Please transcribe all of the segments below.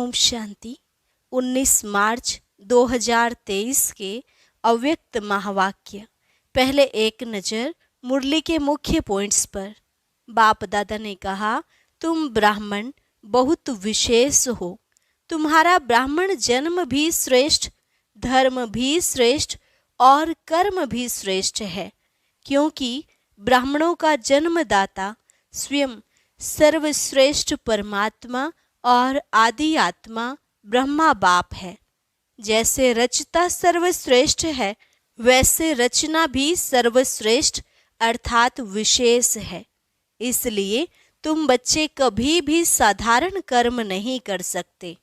ओम शांति। 19 मार्च 2023 के अव्यक्त महावाक्य। पहले एक नज़र मुरली के मुख्य पॉइंट्स पर। बाप दादा ने कहा, तुम ब्राह्मण बहुत विशेष हो। तुम्हारा ब्राह्मण जन्म भी श्रेष्ठ, धर्म भी श्रेष्ठ और कर्म भी श्रेष्ठ है, क्योंकि ब्राह्मणों का जन्मदाता स्वयं सर्वश्रेष्ठ परमात्मा और आदि आत्मा ब्रह्मा बाप है। जैसे रचता सर्वश्रेष्ठ है, वैसे रचना भी सर्वश्रेष्ठ अर्थात विशेष है। इसलिए तुम बच्चे कभी भी साधारण कर्म नहीं कर सकते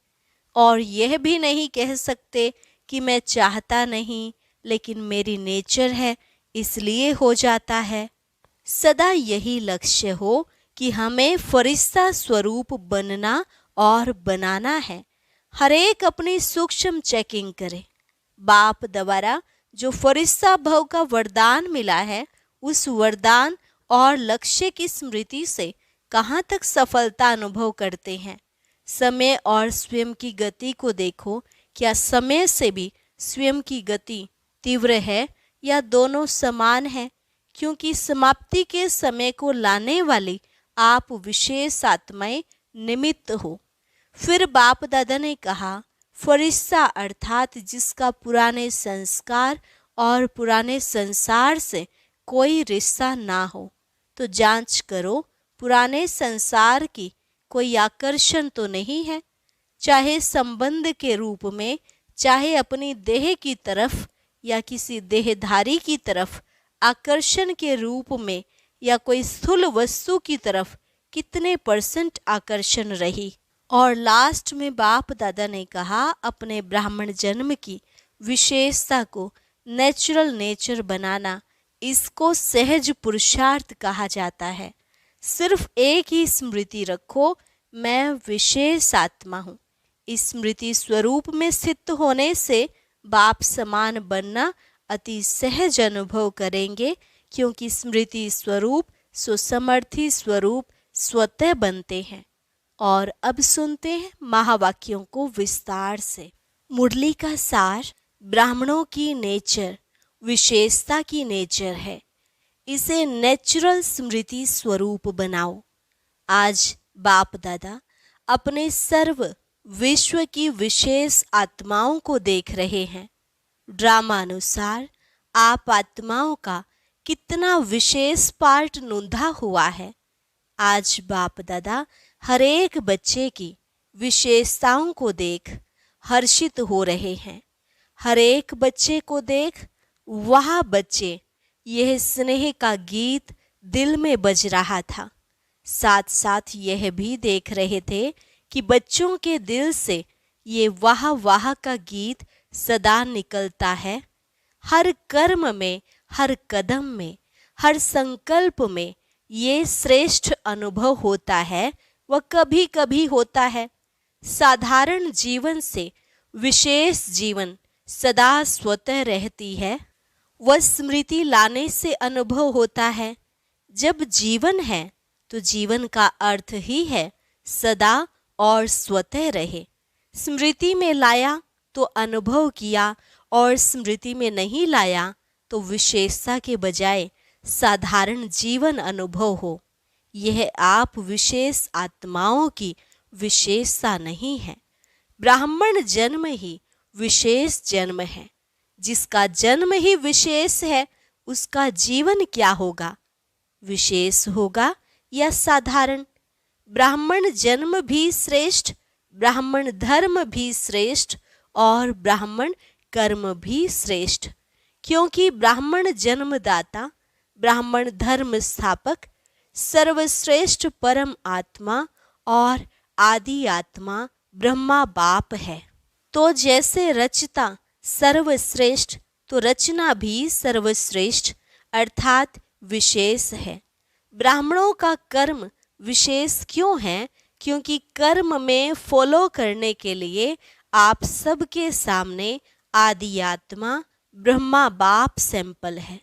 और यह भी नहीं कह सकते कि मैं चाहता नहीं, लेकिन मेरी नेचर है इसलिए हो जाता है। सदा यही लक्ष्य हो कि हमें फरिश्ता स्वरूप बनना और बनाना है। हर एक अपनी सूक्ष्म चेकिंग करे। बाप द्वारा जो फरिश्ता भव का वरदान मिला है, उस वरदान और लक्ष्य की स्मृति से कहाँ तक सफलता अनुभव करते हैं। समय और स्वयं की गति को देखो। क्या समय से भी स्वयं की गति तीव्र है या दोनों समान है? क्योंकि समाप्ति के समय को लाने वाली आप विशेष आत्माएं निमित्त हो। फिर बाप दादा ने कहा, फरिश्ता अर्थात जिसका पुराने संस्कार और पुराने संसार से कोई रिश्ता ना हो, तो जांच करो पुराने संसार की कोई आकर्षण तो नहीं है। चाहे संबंध के रूप में, चाहे अपनी देह की तरफ या किसी देहधारी की तरफ आकर्षण के रूप में, या कोई स्थूल वस्तु की तरफ कितने % आकर्षण रही। और लास्ट में बाप दादा ने कहा, अपने ब्राह्मण जन्म की विशेषता को नेचुरल नेचर बनाना, इसको सहज पुरुषार्थ कहा जाता है। सिर्फ एक ही स्मृति रखो, मैं विशेष आत्मा हूँ। इस स्मृति स्वरूप में स्थित होने से बाप समान बनना अति सहज अनुभव करेंगे, क्योंकि स्मृति स्वरूप सुसमर्थी स्वरूप स्वतः बनते हैं। और अब सुनते हैं महावाक्यों को विस्तार से। मुरली का सार ब्राह्मणों की नेचर, विशेषता की नेचर है। इसे नेचुरल स्मृति स्वरूप बनाओ। आज बाप दादा अपने सर्व विश्व की विशेष आत्माओं को देख रहे हैं। ड्रामा अनुसार आप आत्माओं का कितना विशेष पार्ट नूंधा हुआ है। आज बाप दादा हर एक बच्चे की विशेषताओं को देख हर्षित हो रहे हैं। हर एक बच्चे को देख, वह बच्चे, यह स्नेह का गीत दिल में बज रहा था। साथ साथ यह भी देख रहे थे कि बच्चों के दिल से ये वाह वाह का गीत सदा निकलता है। हर कर्म में, हर कदम में, हर संकल्प में ये श्रेष्ठ अनुभव होता है। वह कभी कभी होता है। साधारण जीवन से विशेष जीवन सदा स्वतः रहती है। वह स्मृति लाने से अनुभव होता है। जब जीवन है तो जीवन का अर्थ ही है सदा और स्वतः रहे। स्मृति में लाया तो अनुभव किया, और स्मृति में नहीं लाया तो विशेषता के बजाय साधारण जीवन अनुभव हो। यह आप विशेष आत्माओं की विशेषता नहीं है। ब्राह्मण जन्म ही विशेष जन्म है। जिसका जन्म ही विशेष है, उसका जीवन क्या होगा? विशेष होगा या साधारण? ब्राह्मण जन्म भी श्रेष्ठ, ब्राह्मण धर्म भी श्रेष्ठ और ब्राह्मण कर्म भी श्रेष्ठ, क्योंकि ब्राह्मण जन्मदाता, ब्राह्मण धर्म स्थापक, सर्वश्रेष्ठ परम आत्मा और आदि आत्मा ब्रह्मा बाप है। तो जैसे रचता सर्वश्रेष्ठ, तो रचना भी सर्वश्रेष्ठ अर्थात विशेष है। ब्राह्मणों का कर्म विशेष क्यों है? क्योंकि कर्म में फॉलो करने के लिए आप सबके सामने आदि आत्मा ब्रह्मा बाप सैंपल है।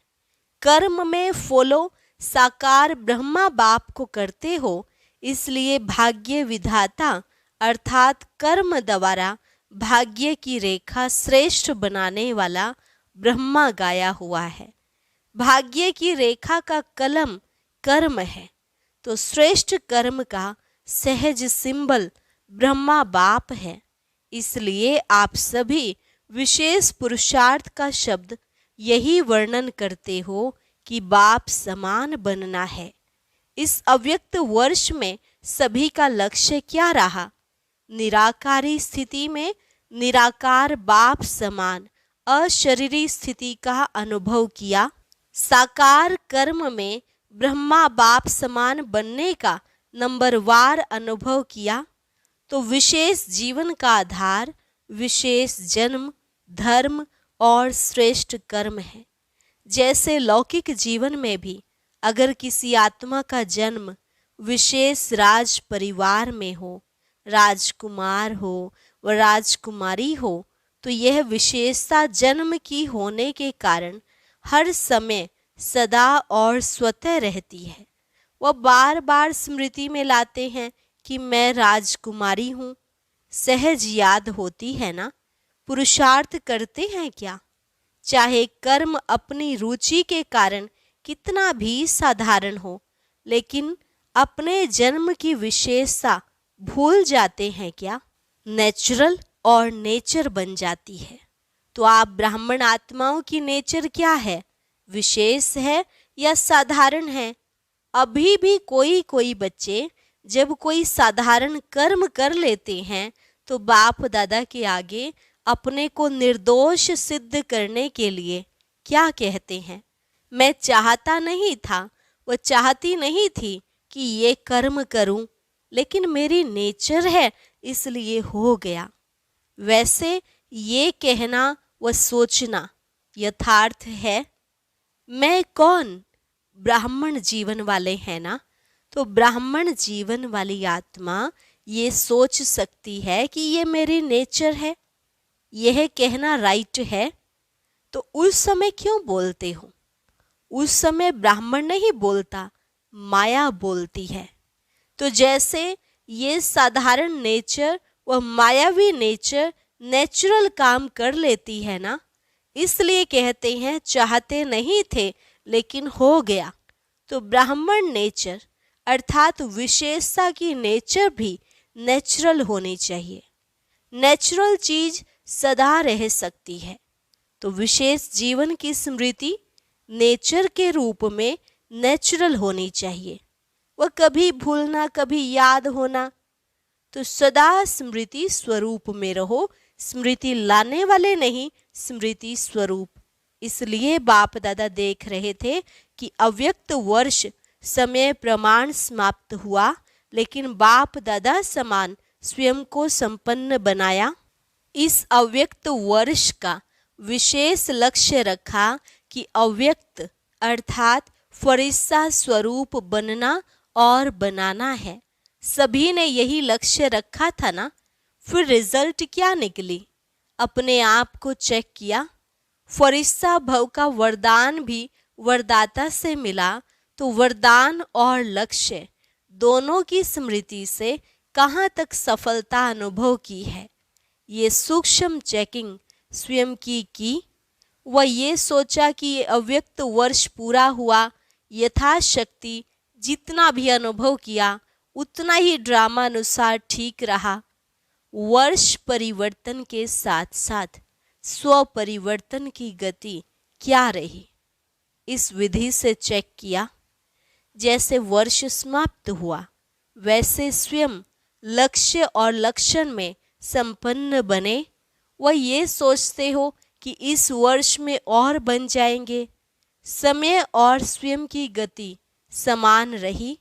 कर्म में फॉलो साकार ब्रह्मा बाप को करते हो, इसलिए भाग्य विधाता अर्थात कर्म द्वारा भाग्य की रेखा श्रेष्ठ बनाने वाला ब्रह्मा गाया हुआ है। भाग्य की रेखा का कलम कर्म है, तो श्रेष्ठ कर्म का सहज सिंबल ब्रह्मा बाप है। इसलिए आप सभी विशेष पुरुषार्थ का शब्द यही वर्णन करते हो कि बाप समान बनना है। इस अव्यक्त वर्ष में सभी का लक्ष्य क्या रहा? निराकारी स्थिति में निराकार बाप समान अशरीरी स्थिति का अनुभव किया। साकार कर्म में ब्रह्मा बाप समान बनने का नंबरवार अनुभव किया। तो विशेष जीवन का आधार विशेष जन्म, धर्म और श्रेष्ठ कर्म है। जैसे लौकिक जीवन में भी अगर किसी आत्मा का जन्म विशेष राज परिवार में हो, राजकुमार हो व राजकुमारी हो, तो यह विशेषता जन्म की होने के कारण हर समय सदा और स्वतः रहती है। वह बार बार स्मृति में लाते हैं कि मैं राजकुमारी हूँ। सहज याद होती है ना? पुरुषार्थ करते हैं क्या? चाहे कर्म अपनी रुचि के कारण कितना भी साधारण हो, लेकिन अपने जन्म की विशेषता भूल जाते हैं क्या? नेचुरल और नेचर बन जाती है। तो आप ब्राह्मण आत्माओं की नेचर क्या है? विशेष है या साधारण है? अभी भी कोई कोई बच्चे जब कोई साधारण कर्म कर लेते हैं तो बाप दादा के आगे अपने को निर्दोष सिद्ध करने के लिए क्या कहते हैं? मैं चाहता नहीं था, वह चाहती नहीं थी कि ये कर्म करूं, लेकिन मेरी नेचर है इसलिए हो गया। वैसे ये कहना व सोचना यथार्थ है। मैं कौन? ब्राह्मण जीवन वाले हैं ना? तो ब्राह्मण जीवन वाली आत्मा ये सोच सकती है कि ये मेरी नेचर है। यह कहना राइट है। तो उस समय क्यों बोलते हो? उस समय ब्राह्मण नहीं बोलता, माया बोलती है। तो जैसे ये साधारण नेचर व मायावी नेचर नेचुरल काम कर लेती है ना, इसलिए कहते हैं चाहते नहीं थे लेकिन हो गया। तो ब्राह्मण नेचर अर्थात विशेषता की नेचर भी नेचुरल होनी चाहिए। नेचुरल चीज सदा रह सकती है। तो विशेष जीवन की स्मृति नेचर के रूप में नेचुरल होनी चाहिए। वह कभी भूलना, कभी याद होना। तो सदा स्मृति स्वरूप में रहो, स्मृति लाने वाले नहीं, स्मृति स्वरूप। इसलिए बाप दादा देख रहे थे कि अव्यक्त वर्ष समय प्रमाण समाप्त हुआ, लेकिन बाप दादा समान स्वयं को संपन्न बनाया। इस अव्यक्त वर्ष का विशेष लक्ष्य रखा कि अव्यक्त अर्थात फरिश्ता स्वरूप बनना और बनाना है। सभी ने यही लक्ष्य रखा था ना? फिर रिजल्ट क्या निकली? अपने आप को चेक किया। फरिश्ता भव का वरदान भी वरदाता से मिला, तो वरदान और लक्ष्य दोनों की स्मृति से कहाँ तक सफलता अनुभव की है, ये सूक्ष्म चेकिंग स्वयं की। वह ये सोचा कि ये अव्यक्त वर्ष पूरा हुआ, यथाशक्ति जितना भी अनुभव किया उतना ही ड्रामा अनुसार ठीक रहा। वर्ष परिवर्तन के साथ साथ स्व परिवर्तन की गति क्या रही, इस विधि से चेक किया। जैसे वर्ष समाप्त हुआ वैसे स्वयं लक्ष्य और लक्षण में संपन्न बने। वह ये सोचते हो कि इस वर्ष में और बन जाएंगे। समय और स्वयं की गति समान रही।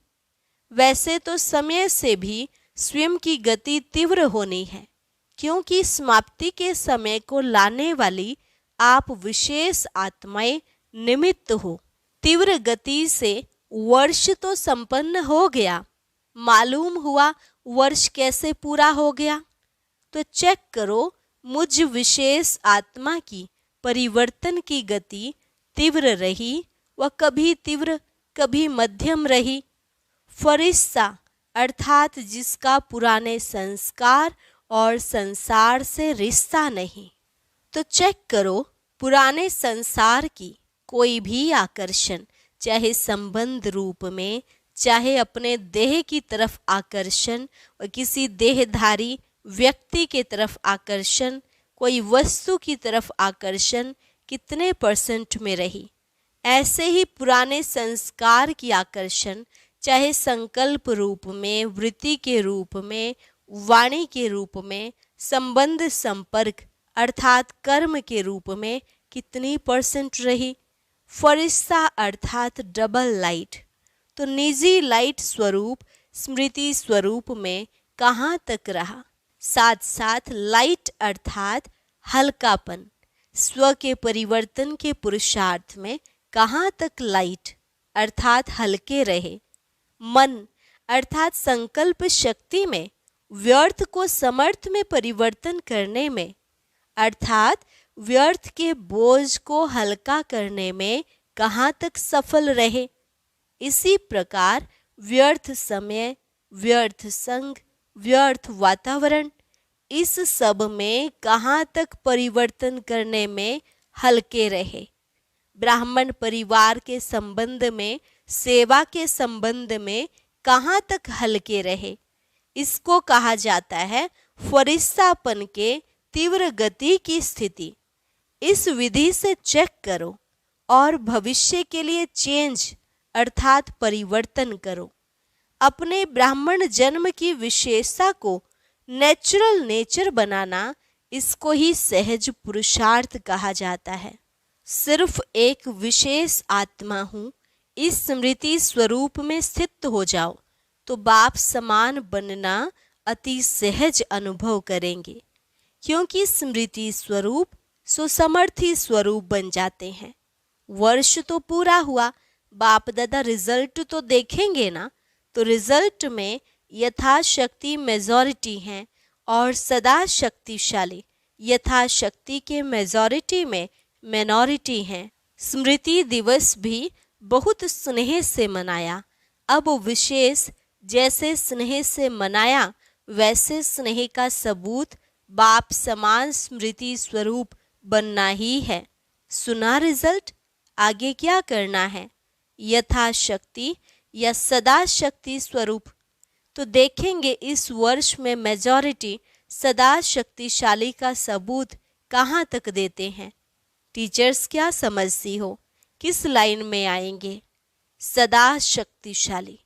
वैसे तो समय से भी स्वयं की गति तीव्र होनी है, क्योंकि समाप्ति के समय को लाने वाली आप विशेष आत्माएं निमित्त हो। तीव्र गति से वर्ष तो संपन्न हो गया, मालूम हुआ वर्ष कैसे पूरा हो गया? तो चेक करो, मुझ विशेष आत्मा की परिवर्तन की गति तीव्र रही व कभी तीव्र कभी मध्यम रही। फरिश्ता अर्थात जिसका पुराने संस्कार और संसार से रिश्ता नहीं। तो चेक करो, पुराने संसार की कोई भी आकर्षण, चाहे संबंध रूप में, चाहे अपने देह की तरफ आकर्षण और किसी देहधारी व्यक्ति के तरफ आकर्षण, कोई वस्तु की तरफ आकर्षण कितने % में रही। ऐसे ही पुराने संस्कार की आकर्षण, चाहे संकल्प रूप में, वृत्ति के रूप में, वाणी के रूप में, संबंध संपर्क अर्थात कर्म के रूप में कितनी % रही। फरिश्ता अर्थात डबल लाइट, तो निजी लाइट स्वरूप स्मृति स्वरूप में कहाँ तक रहा। साथ साथ लाइट अर्थात हल्कापन, स्व के परिवर्तन के पुरुषार्थ में कहाँ तक लाइट अर्थात हल्के रहे। मन अर्थात संकल्प शक्ति में, व्यर्थ को समर्थ में परिवर्तन करने में अर्थात व्यर्थ के बोझ को हल्का करने में कहाँ तक सफल रहे। इसी प्रकार व्यर्थ समय, व्यर्थ संग, व्यर्थ वातावरण, इस सब में कहाँ तक परिवर्तन करने में हल्के रहे। ब्राह्मण परिवार के संबंध में, सेवा के संबंध में कहाँ तक हल्के रहे। इसको कहा जाता है फरिश्तापन के तीव्र गति की स्थिति। इस विधि से चेक करो और भविष्य के लिए चेंज अर्थात परिवर्तन करो। अपने ब्राह्मण जन्म की विशेषता को नेचुरल नेचर बनाना, इसको ही सहज पुरुषार्थ कहा जाता है। सिर्फ एक विशेष आत्मा हूँ, इस स्मृति स्वरूप में स्थित हो जाओ तो बाप समान बनना अति सहज अनुभव करेंगे, क्योंकि स्मृति स्वरूप सुसमर्थी स्वरूप बन जाते हैं। वर्ष तो पूरा हुआ, बाप दादा रिजल्ट तो देखेंगे ना, तो रिजल्ट में यथाशक्ति मेजॉरिटी हैं और सदा शक्तिशाली यथाशक्ति के मेजॉरिटी में मिनॉरिटी हैं। स्मृति दिवस भी बहुत स्नेह से मनाया। अब विशेष जैसे स्नेह से मनाया, वैसे स्नेह का सबूत बाप समान स्मृति स्वरूप बनना ही है। सुना रिजल्ट, आगे क्या करना है। यथाशक्ति या सदा शक्ति स्वरूप। तो देखेंगे इस वर्ष में मेजॉरिटी सदा शक्तिशाली का सबूत कहाँ तक देते हैं। टीचर्स क्या समझती हो, किस लाइन में आएंगे। सदा शक्तिशाली,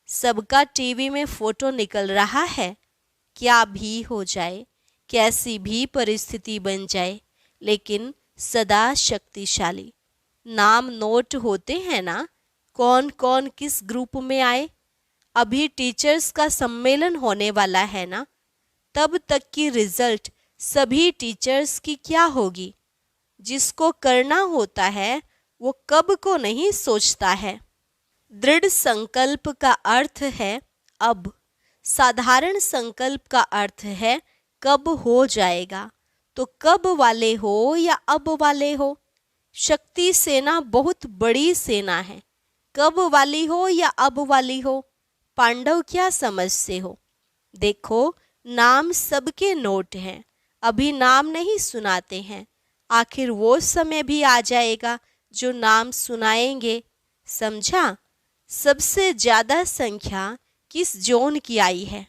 सबका टीवी में फोटो निकल रहा है, क्या भी हो जाए, कैसी भी परिस्थिति बन जाए, लेकिन सदा शक्तिशाली। नाम नोट होते हैं ना, कौन कौन किस ग्रुप में आए। अभी टीचर्स का सम्मेलन होने वाला है ना, तब तक की रिजल्ट सभी टीचर्स की क्या होगी। जिसको करना होता है वो कब को नहीं सोचता है। दृढ़ संकल्प का अर्थ है अब, साधारण संकल्प का अर्थ है कब हो जाएगा। तो कब वाले हो या अब वाले हो। शक्ति सेना बहुत बड़ी सेना है, कब वाली हो या अब वाली हो। पांडव क्या समझते हो। देखो, नाम सबके नोट हैं, अभी नाम नहीं सुनाते हैं। आखिर वो समय भी आ जाएगा जो नाम सुनाएंगे, समझा। सबसे ज़्यादा संख्या किस जोन की आई है।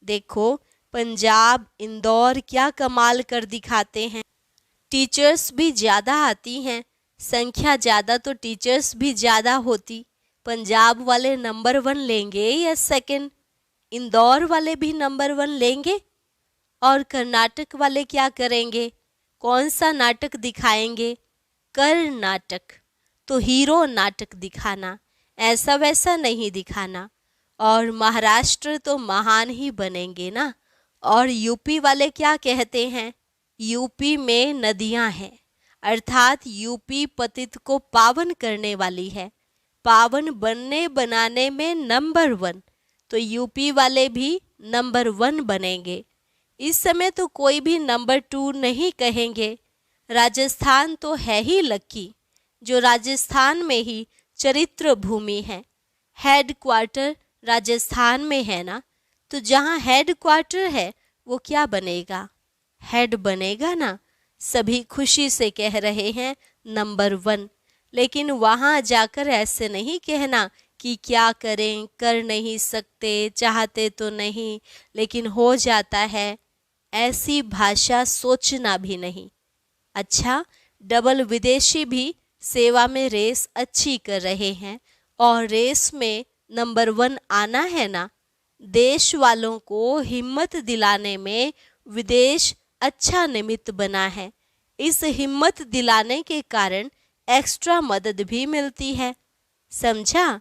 देखो, पंजाब, इंदौर क्या कमाल कर दिखाते हैं। टीचर्स भी ज़्यादा आती हैं, संख्या ज़्यादा तो टीचर्स भी ज़्यादा होती। पंजाब वाले नंबर 1 लेंगे या सेकंड, इंदौर वाले भी नंबर 1 लेंगे। और कर्नाटक वाले क्या करेंगे, कौन सा नाटक दिखाएंगे। कर्नाटक तो हीरो नाटक दिखाना, ऐसा वैसा नहीं दिखाना। और महाराष्ट्र तो महान ही बनेंगे ना। और यूपी वाले क्या कहते हैं, यूपी में नदियां हैं, अर्थात यूपी पतित को पावन करने वाली है। पावन बनने बनाने में नंबर 1, तो यूपी वाले भी नंबर 1 बनेंगे। इस समय तो कोई भी नंबर 2 नहीं कहेंगे। राजस्थान तो है ही लकी, जो राजस्थान में ही चरित्र भूमि है। हेड क्वार्टर राजस्थान में है ना, तो जहाँ हेड क्वार्टर है वो क्या बनेगा? हेड बनेगा ना। सभी खुशी से कह रहे हैं नंबर 1। लेकिन वहाँ जाकर ऐसे नहीं कहना कि क्या करें, कर नहीं सकते, चाहते तो नहीं लेकिन हो जाता है। ऐसी भाषा सोचना भी नहीं। अच्छा, डबल विदेशी भी सेवा में रेस अच्छी कर रहे हैं और रेस में नंबर 1 आना है ना। देश वालों को हिम्मत दिलाने में विदेश अच्छा निमित्त बना है। इस हिम्मत दिलाने के कारण एक्स्ट्रा मदद भी मिलती है। समझा?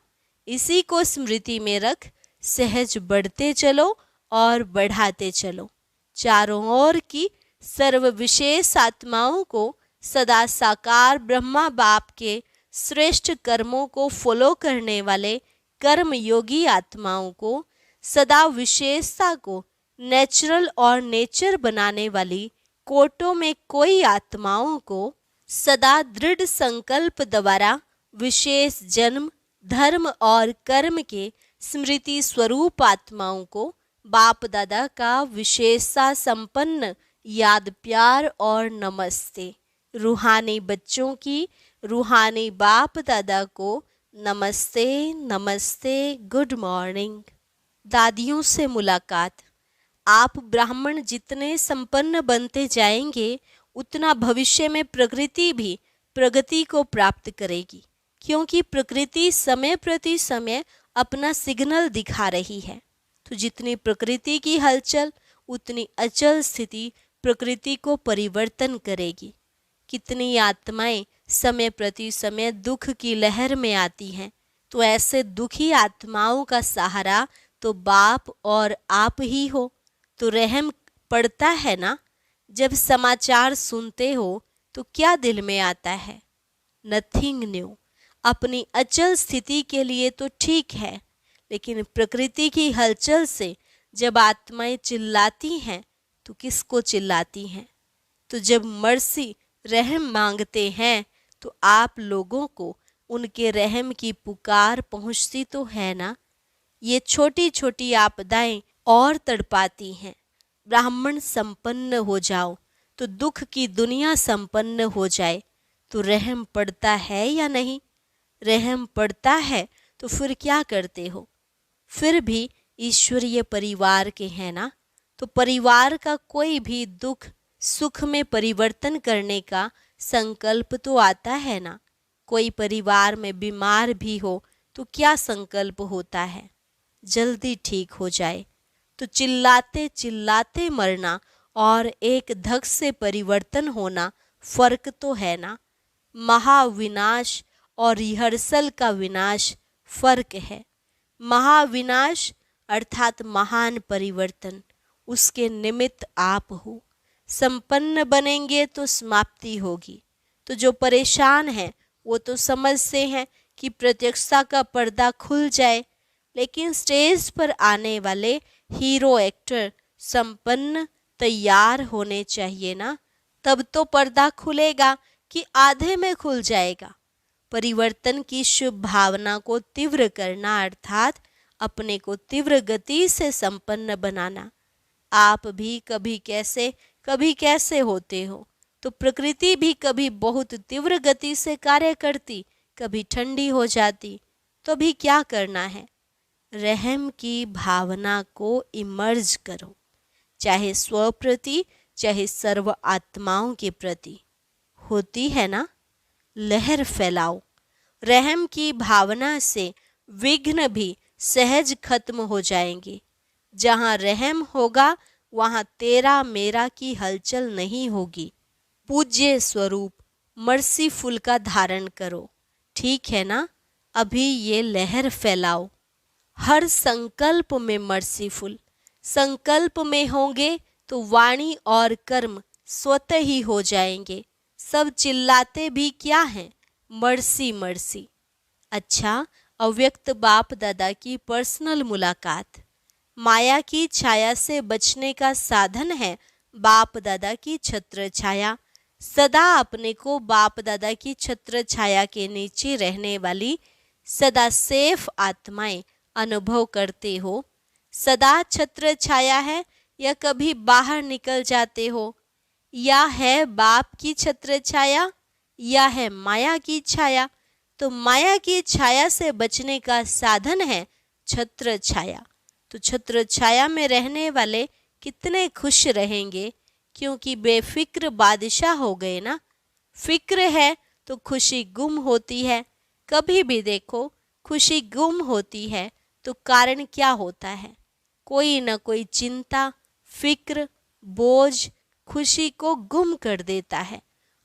इसी को स्मृति में रख सहज बढ़ते चलो और बढ़ाते चलो। चारों ओर की सर्वविशेष आत्माओं को सदा साकार ब्रह्मा बाप के श्रेष्ठ कर्मों को फॉलो करने वाले कर्म योगी आत्माओं को, सदा विशेषता को नेचुरल और नेचर बनाने वाली कोटों में कोई आत्माओं को, सदा दृढ़ संकल्प द्वारा विशेष जन्म धर्म और कर्म के स्मृति स्वरूप आत्माओं को बाप दादा का विशेषता संपन्न याद प्यार और नमस्ते। रूहानी बच्चों की रूहानी बाप दादा को नमस्ते नमस्ते, गुड मॉर्निंग। दादियों से मुलाकात। आप ब्राह्मण जितने संपन्न बनते जाएंगे उतना भविष्य में प्रकृति भी प्रगति को प्राप्त करेगी, क्योंकि प्रकृति समय प्रति समय अपना सिग्नल दिखा रही है। तो जितनी प्रकृति की हलचल उतनी अचल स्थिति प्रकृति को परिवर्तन करेगी। कितनी आत्माएं समय प्रति समय दुख की लहर में आती हैं, तो ऐसे दुखी आत्माओं का सहारा तो बाप और आप ही हो। तो रहम पड़ता है ना। जब समाचार सुनते हो तो क्या दिल में आता है? Nothing new. अपनी अचल स्थिति के लिए तो ठीक है, लेकिन प्रकृति की हलचल से जब आत्माएं चिल्लाती हैं तो किसको चिल्लाती हैं? तो जब मर्सी रहम मांगते हैं तो आप लोगों को उनके रहम की पुकार पहुंचती तो है ना। ये छोटी छोटी आपदाएं और तड़पाती हैं। ब्राह्मण संपन्न हो जाओ तो दुख की दुनिया संपन्न हो जाए। तो रहम पड़ता है या नहीं? रहम पड़ता है तो फिर क्या करते हो? फिर भी ईश्वरीय परिवार के हैं ना, तो परिवार का कोई भी दुख सुख में परिवर्तन करने का संकल्प तो आता है ना। कोई परिवार में बीमार भी हो तो क्या संकल्प होता है? जल्दी ठीक हो जाए। तो चिल्लाते चिल्लाते मरना और एक धक से परिवर्तन होना फर्क तो है ना। महाविनाश और रिहर्सल का विनाश फर्क है। महाविनाश अर्थात महान परिवर्तन, उसके निमित्त आप हो। संपन्न बनेंगे तो समाप्ति होगी। तो जो परेशान हैं वो तो समझते हैं कि प्रत्यक्षता का पर्दा खुल जाए, लेकिन स्टेज पर आने वाले हीरो एक्टर संपन्न तैयार होने चाहिए ना। तब तो पर्दा खुलेगा कि आधे में खुल जाएगा। परिवर्तन की शुभ भावना को तीव्र करना अर्थात अपने को तीव्र गति से संपन्न बनाना। आप भी कभी कैसे होते हो, तो प्रकृति भी कभी बहुत तीव्र गति से कार्य करती, कभी ठंडी हो जाती। तो अभी क्या करना है? रहम की भावना को इमर्ज करो, चाहे स्व प्रति चाहे सर्व आत्माओं के प्रति। होती है ना, लहर फैलाओ। रहम की भावना से विघ्न भी सहज खत्म हो जाएंगे। जहाँ रहम होगा वहाँ तेरा मेरा की हलचल नहीं होगी। पूज्य स्वरूप मर्सीफुल का धारण करो, ठीक है ना। अभी ये लहर फैलाओ। हर संकल्प में मर्सीफुल। संकल्प में होंगे तो वाणी और कर्म स्वतः ही हो जाएंगे। सब चिल्लाते भी क्या हैं? Mercy mercy. अच्छा, अव्यक्त बाप दादा की पर्सनल मुलाकात। माया की छाया से बचने का साधन है बाप दादा की छत्र छाया। सदा अपने को बाप दादा की छत्र छाया के नीचे रहने वाली सदा सेफ आत्माएं अनुभव करते हो? सदा छत्र छाया है या कभी बाहर निकल जाते हो? या है बाप की छत्र छाया या है माया की छाया? तो माया की छाया से बचने का साधन है छत्र छाया। तो छत्र छाया में रहने वाले कितने खुश रहेंगे, क्योंकि बेफिक्र बादशाह हो गए ना। फिक्र है तो खुशी गुम होती है। कभी भी देखो, खुशी गुम होती है तो कारण क्या होता है? कोई न कोई चिंता, फिक्र, बोझ खुशी को गुम कर देता है।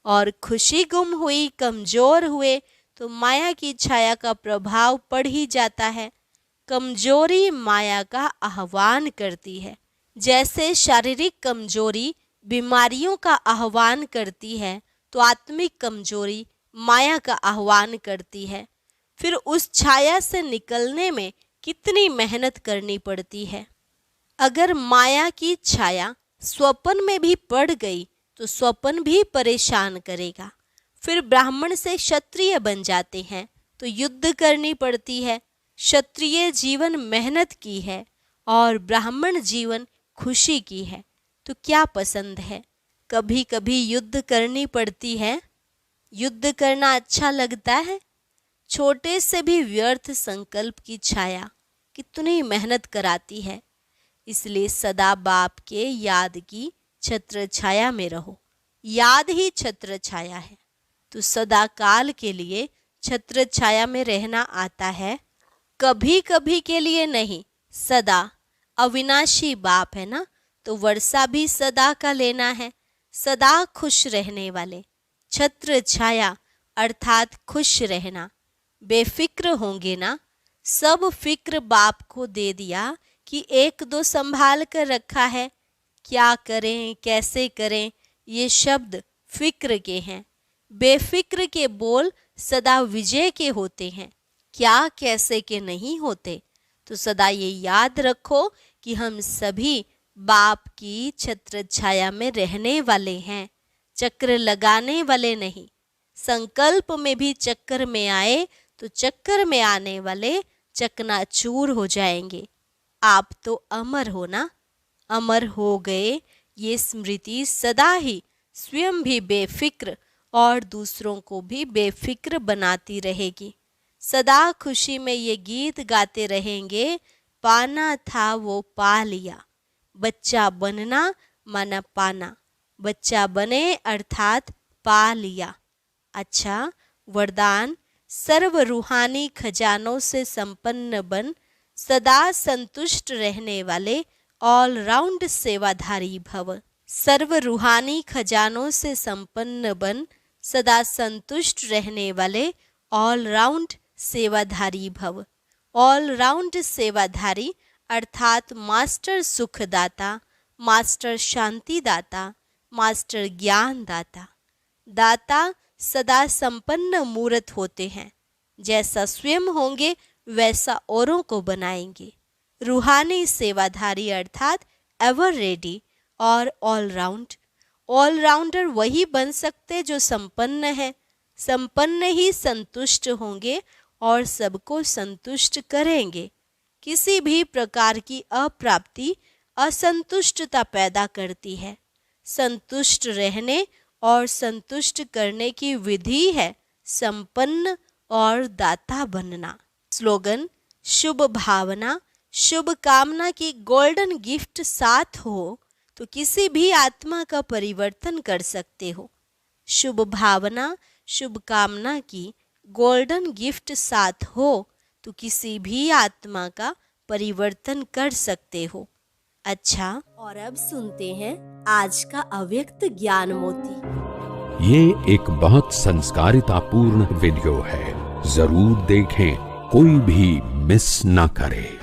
और खुशी गुम हुई, कमजोर हुए तो माया की छाया का प्रभाव पड़ ही जाता है। कमजोरी माया का आह्वान करती है। जैसे शारीरिक कमजोरी बीमारियों का आह्वान करती है, तो आत्मिक कमजोरी माया का आह्वान करती है। फिर उस छाया से निकलने में कितनी मेहनत करनी पड़ती है। अगर माया की छाया स्वप्न में भी पड़ गई तो स्वप्न भी परेशान करेगा। फिर ब्राह्मण से क्षत्रिय बन जाते हैं तो युद्ध करनी पड़ती है। क्षत्रिय जीवन मेहनत की है और ब्राह्मण जीवन खुशी की है। तो क्या पसंद है? कभी कभी युद्ध करनी पड़ती है। युद्ध करना अच्छा लगता है। छोटे से भी व्यर्थ संकल्प की छाया कितनी मेहनत कराती है। इसलिए सदा बाप के याद की छत्र छाया में रहो। याद ही छत्र छाया है। तो सदा काल के लिए छत्र छाया में रहना आता है, कभी कभी के लिए नहीं, सदा। अविनाशी बाप है ना, तो वर्षा भी सदा का लेना है। सदा खुश रहने वाले, छत्र छाया अर्थात खुश रहना। बेफिक्र होंगे ना। सब फिक्र बाप को दे दिया कि एक दो संभाल कर रखा है। क्या करें, कैसे करें, ये शब्द फिक्र के हैं। बेफिक्र के बोल सदा विजय के होते हैं, क्या कैसे के नहीं होते। तो सदा ये याद रखो कि हम सभी बाप की छत्र छाया में रहने वाले हैं, चक्र लगाने वाले नहीं। संकल्प में भी चक्कर में आए तो चक्कर में आने वाले चकनाचूर हो जाएंगे। आप तो अमर हो ना, अमर हो गए। ये स्मृति सदा ही स्वयं भी बेफिक्र और दूसरों को भी बेफिक्र बनाती रहेगी। सदा खुशी में ये गीत गाते रहेंगे, पाना था वो पा लिया। बच्चा बनना माना पाना, बच्चा बने अर्थात पा लिया। अच्छा, वरदान, सर्व रूहानी खजानों से संपन्न बन, सदा संतुष्ट रहने वाले ऑलराउंड सेवाधारी भव। सर्व रूहानी खजानों से संपन्न बन, सदा संतुष्ट रहने वाले ऑलराउंड सेवाधारी भव। ऑलराउंड सेवाधारी अर्थात मास्टर सुखदाता, मास्टर शांतिदाता, मास्टर ज्ञान दाता। दाता सदा संपन्न मूर्त होते हैं। जैसा स्वयं होंगे वैसा औरों को बनाएंगे। रूहानी सेवाधारी अर्थात एवर रेडी और ऑलराउंड। ऑलराउंडर वही बन सकते जो संपन्न है। संपन्न ही संतुष्ट होंगे और सबको संतुष्ट करेंगे। किसी भी प्रकार की अप्राप्ति असंतुष्टता पैदा करती है। संतुष्ट रहने और संतुष्ट करने की विधि है संपन्न और दाता बनना। स्लोगन, शुभ भावना, शुभ कामना की गोल्डन गिफ्ट साथ हो तो किसी भी आत्मा का परिवर्तन कर सकते हो। शुभ भावना, शुभ कामना की गोल्डन गिफ्ट साथ हो तो किसी भी आत्मा का परिवर्तन कर सकते हो। अच्छा, और अब सुनते हैं आज का अव्यक्त ज्ञान मोती। ये एक बहुत संस्कारितापूर्ण वीडियो है, जरूर देखें, कोई भी मिस ना करे।